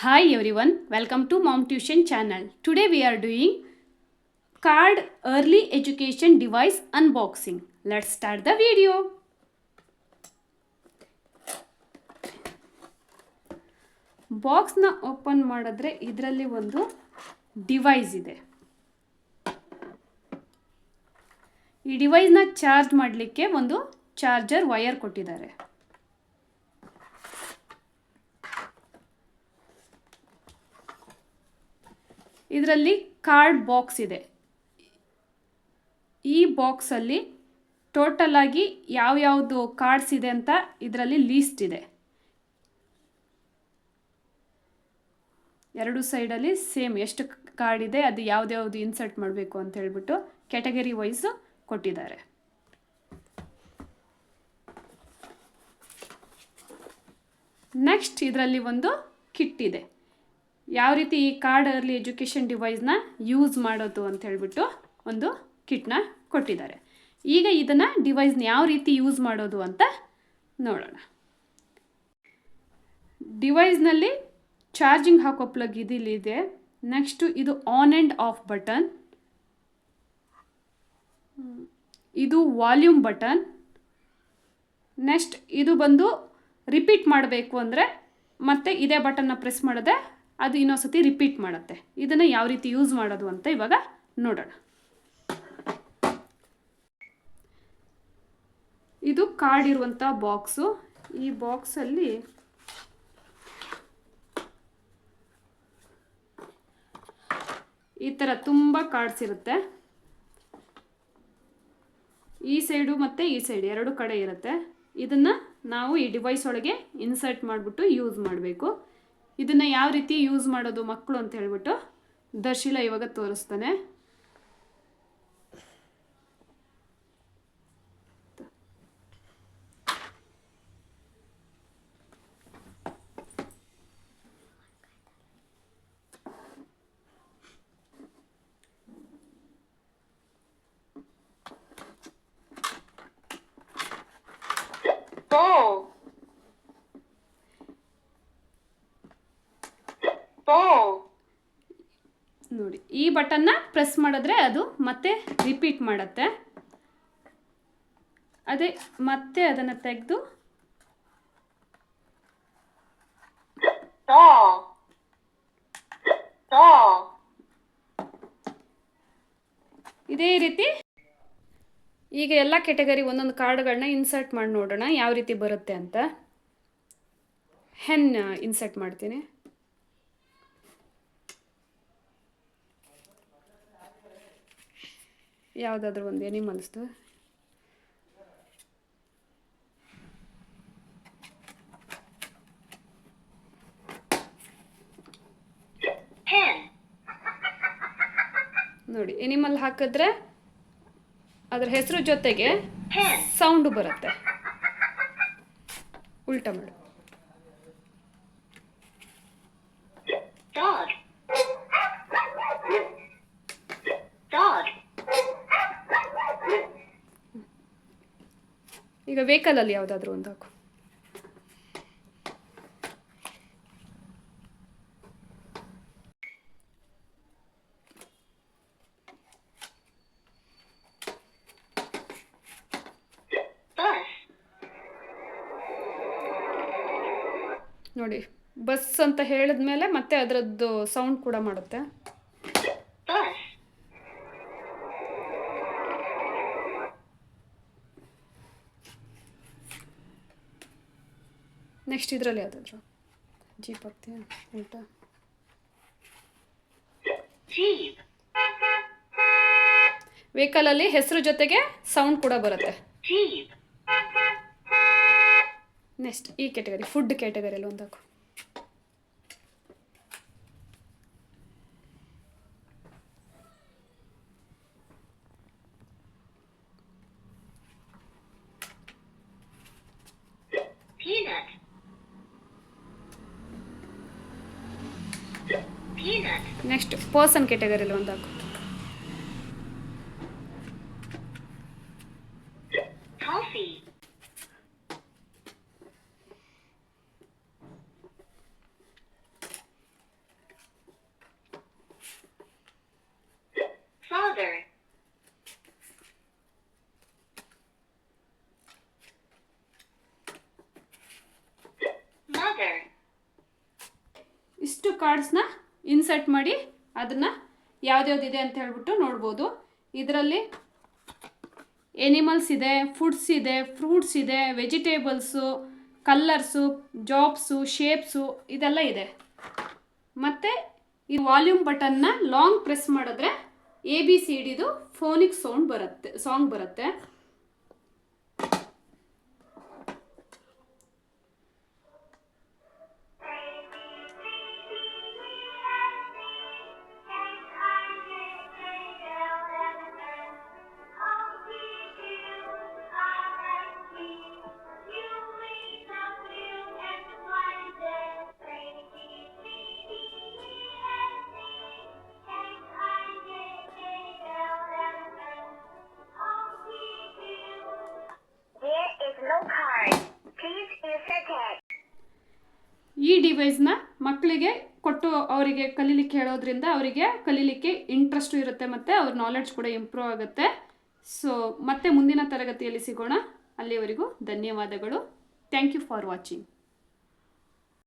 Hi everyone, welcome to Mom Tuition channel. Today we are doing card early education device unboxing. Let's start the video. ಬಾಕ್ಸ್ನ open ಮಾಡಿದ್ರೆ ಇದರಲ್ಲಿ ಒಂದು device ಇದೆ. ಈ ಡಿವೈಸ್ನ charge ಮಾಡಲಿಕ್ಕೆ ಒಂದು ಚಾರ್ಜರ್ ವೈರ್ ಕೊಟ್ಟಿದ್ದಾರೆ. ಇದರಲ್ಲಿ ಕಾರ್ಡ್ ಬಾಕ್ಸ್ ಇದೆ. ಈ ಬಾಕ್ಸಲ್ಲಿ ಟೋಟಲ್ ಆಗಿ ಯಾವ್ಯಾವುದು ಕಾರ್ಡ್ಸ್ ಇದೆ ಅಂತ ಇದರಲ್ಲಿ ಲೀಸ್ಟ್ ಇದೆ. ಎರಡು ಸೈಡಲ್ಲಿ ಸೇಮ್ ಎಷ್ಟು ಕಾರ್ಡ್ ಇದೆ, ಅದು ಯಾವ್ದು ಇನ್ಸರ್ಟ್ ಮಾಡಬೇಕು ಅಂತ ಹೇಳ್ಬಿಟ್ಟು ಕ್ಯಾಟಗರಿ ವೈಸ್ ಕೊಟ್ಟಿದ್ದಾರೆ. ನೆಕ್ಸ್ಟ್ ಇದರಲ್ಲಿ ಒಂದು ಕಿಟ್ ಇದೆ. ಯಾವ ರೀತಿ ಈ ಕಾರ್ಡ್ ಅರ್ಲಿ ಎಜುಕೇಷನ್ ಡಿವೈಸ್ನ ಯೂಸ್ ಮಾಡೋದು ಅಂತ ಹೇಳ್ಬಿಟ್ಟು ಒಂದು ಕಿಟ್ನ ಕೊಟ್ಟಿದ್ದಾರೆ. ಈಗ ಇದನ್ನು ಡಿವೈಸ್ನ ಯಾವ ರೀತಿ ಯೂಸ್ ಮಾಡೋದು ಅಂತ ನೋಡೋಣ. ಡಿವೈಸ್ನಲ್ಲಿ ಚಾರ್ಜಿಂಗ್ ಹಾಕೋ ಪ್ಲಗ್ ಇದಿಲ್ಲಿದೆ. ನೆಕ್ಸ್ಟು ಇದು ಆನ್ ಆ್ಯಂಡ್ ಆಫ್ ಬಟನ್, ಇದು ವಾಲ್ಯೂಮ್ ಬಟನ್. ನೆಕ್ಸ್ಟ್ ಇದು ಬಂದು ರಿಪೀಟ್ ಮಾಡಬೇಕು ಅಂದರೆ ಮತ್ತೆ ಇದೇ ಬಟನ್ನ ಪ್ರೆಸ್ ಮಾಡಿದ್ರೆ ಅದು ಇನ್ನೊಂದ್ಸತಿ ರಿಪೀಟ್ ಮಾಡುತ್ತೆ. ಇದನ್ನು ಯಾವ ರೀತಿ ಯೂಸ್ ಮಾಡೋದು ಅಂತ ಇವಾಗ ನೋಡೋಣ. ಇದು ಕಾರ್ಡ್ ಇರುವಂಥ ಬಾಕ್ಸು. ಈ ಬಾಕ್ಸಲ್ಲಿ ಈ ಥರ ತುಂಬ ಕಾರ್ಡ್ಸ್ ಇರುತ್ತೆ. ಈ ಸೈಡು ಮತ್ತು ಈ ಸೈಡ್ ಎರಡು ಕಡೆ ಇರುತ್ತೆ. ಇದನ್ನು ನಾವು ಈ ಡಿವೈಸ್ ಒಳಗೆ ಇನ್ಸರ್ಟ್ ಮಾಡಿಬಿಟ್ಟು ಯೂಸ್ ಮಾಡಬೇಕು. ಇದನ್ನು ಯಾವ ರೀತಿ ಯೂಸ್ ಮಾಡೋದು ಮಕ್ಕಳು ಅಂತ ಹೇಳ್ಬಿಟ್ಟು ದರ್ಶಿಲ ಇವಾಗ ತೋರಿಸ್ತಾನೆ. ನೋಡಿ, ಈ ಬಟನ್ನ ಪ್ರೆಸ್ ಮಾಡಿದ್ರೆ ಅದು ಮತ್ತೆ ರಿಪೀಟ್ ಮಾಡುತ್ತೆ. ಅದೇ ಮತ್ತೆ ಅದನ್ನು ತೆಗೆದು ಇದೇ ರೀತಿ ಈಗ ಎಲ್ಲ ಕ್ಯಾಟಗರಿ ಒಂದೊಂದು ಕಾರ್ಡ್ಗಳನ್ನ ಇನ್ಸರ್ಟ್ ಮಾಡಿ ನೋಡೋಣ ಯಾವ ರೀತಿ ಬರುತ್ತೆ ಅಂತ. ಹೆನ್ ಇನ್ಸರ್ಟ್ ಮಾಡ್ತೀನಿ. ಯಾವುದಾದ್ರೂ ಒಂದು ಎನಿಮಲ್ಸ್ದು. ನೋಡಿ, ಎನಿಮಲ್ ಹಾಕಿದ್ರೆ ಅದರ ಹೆಸರು ಜೊತೆಗೆ ಸೌಂಡು ಬರುತ್ತೆ. ಉಲ್ಟಾ ಮಾಡು. ಈಗ ವೆಹಿಕಲಲ್ಲಿ ಯಾವುದಾದ್ರೂ ಒಂದು ಹಾಕು. ನೋಡಿ, ಬಸ್ ಅಂತ ಹೇಳಿದ್ಮೇಲೆ ಮತ್ತೆ ಅದರದ್ದು ಸೌಂಡ್ ಕೂಡ ಮಾಡುತ್ತೆ. ನೆಕ್ಸ್ಟ್ ಇದರಲ್ಲಿ ಯಾವುದಾದ್ರು ಜೀಪ್ ಹಾಕ್ತೀಯ ಉಲ್ಟಾ. ವೆಹಿಕಲಲ್ಲಿ ಹೆಸರು ಜೊತೆಗೆ ಸೌಂಡ್ ಕೂಡ ಬರುತ್ತೆ. ನೆಕ್ಸ್ಟ್ ಈ ಕ್ಯಾಟಗರಿ ಫುಡ್ ಕ್ಯಾಟಗರಿಯಲ್ಲಿ ಒಂದು ಹಾಕು. ನೆಕ್ಸ್ಟ್ ಪರ್ಸನ್ ಕ್ಯಾಟಗರಿಯಲ್ಲಿ ಒಂದು ಹಾಕು. ಇಷ್ಟು ಕಾರ್ಡ್ಸ್ನ ಇನ್ಸರ್ಟ್ ಮಾಡಿ ಅದನ್ನು ಯಾವ್ದ್ಯಾವ್ದಿದೆ ಅಂತ ಹೇಳ್ಬಿಟ್ಟು ನೋಡ್ಬೋದು. ಇದರಲ್ಲಿ ಎನಿಮಲ್ಸ್ ಇದೆ, ಫುಡ್ಸ್ ಇದೆ, ಫ್ರೂಟ್ಸ್ ಇದೆ, ವೆಜಿಟೇಬಲ್ಸು, ಕಲ್ಲರ್ಸು, ಜಾಬ್ಸು, ಶೇಪ್ಸು ಇದೆಲ್ಲ ಇದೆ. ಮತ್ತು ಈ ವಾಲ್ಯೂಮ್ ಬಟನ್ನ ಲಾಂಗ್ ಪ್ರೆಸ್ ಮಾಡಿದ್ರೆ ABCDದು ಫೋನಿಕ್ ಸಾಂಗ್ ಬರುತ್ತೆ. ಈ ಡಿವೈಸ್ನ ಮಕ್ಕಳಿಗೆ ಕೊಟ್ಟು ಅವರಿಗೆ ಕಲೀಲಿಕ್ಕೆ ಹೇಳೋದ್ರಿಂದ ಅವರಿಗೆ ಕಲೀಲಿಕ್ಕೆ ಇಂಟ್ರೆಸ್ಟು ಇರುತ್ತೆ ಮತ್ತು ಅವ್ರ ನಾಲೆಡ್ಜ್ ಕೂಡ ಇಂಪ್ರೂವ್ ಆಗುತ್ತೆ. ಸೊ ಮತ್ತೆ ಮುಂದಿನ ತರಗತಿಯಲ್ಲಿ ಸಿಗೋಣ. ಅಲ್ಲಿವರೆಗೂ ಧನ್ಯವಾದಗಳು. Thank you for watching.